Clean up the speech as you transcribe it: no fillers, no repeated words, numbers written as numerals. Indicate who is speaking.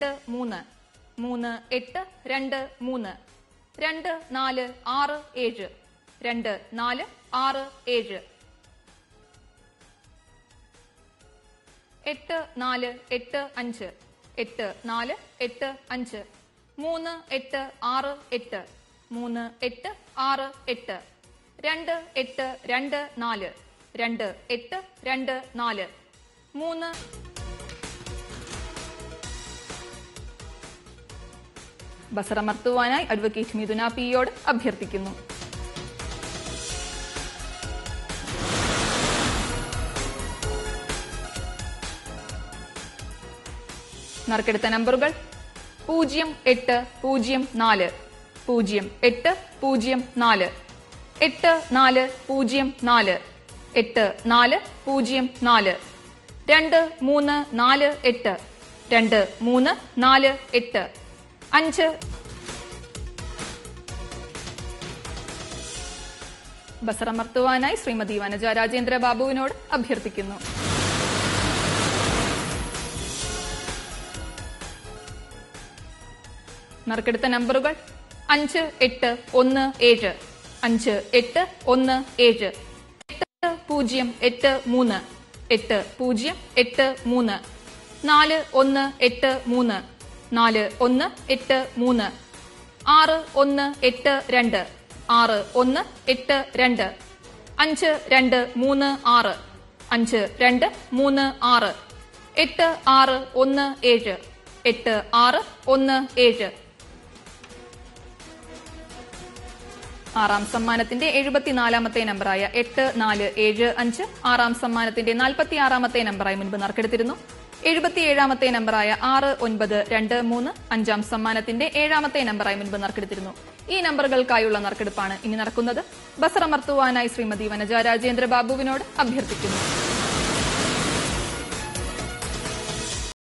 Speaker 1: 3 3 8 2 3 2 4 6 7 2 4 6 7 8 4 8 5 8 4 8 5 3 8 6 8 3 8 6 8 2 8 2 4 2 8 2 4 3 ബസറമർത്തുവാനായി advocate മിഥുന പിയോട് അഭ്യർത്ഥിക്കുന്നു. നറുക്കെടുത്ത നമ്പറുകൾ 0804 0804 8404 8404 2348 2348 5 ബസറമർത്തുവാനായി ശ്രീമതി വനജ രാജേന്ദ്ര ബാബുവിനോട് അഭ്യർത്ഥിക്കുന്നു. നറുക്കെടുത്ത നമ്പറുകൾ 5817 5817 8083 8083 4183 4183 6182 6182 5236 5236 8617 8617 ആറാം സമ്മാനത്തിന്റെ 74-ാമത്തെ നമ്പറായ 8475 ആറാം സമ്മാനത്തിന്റെ 46-ാമത്തെ നമ്പറായി മുൻപ് നറുക്കെടുത്തിരുന്നു. 77-ാമത്തെ നമ്പറായ 6923 അഞ്ചാം സമ്മാനത്തിന്റെ 7-ാമത്തെ നമ്പറായി മുൻപ് നറുക്കെടുത്തിരുന്നു. ഈ നമ്പറുകൾക്കായുള്ള നറുക്കെടുപ്പാണ് ഇനി നടക്കുന്നത്. ബസറമർത്തുവാനായി ശ്രീമതി വനജ രാജേന്ദ്ര ബാബുവിനോട് അഭ്യർത്ഥിക്കുന്നു.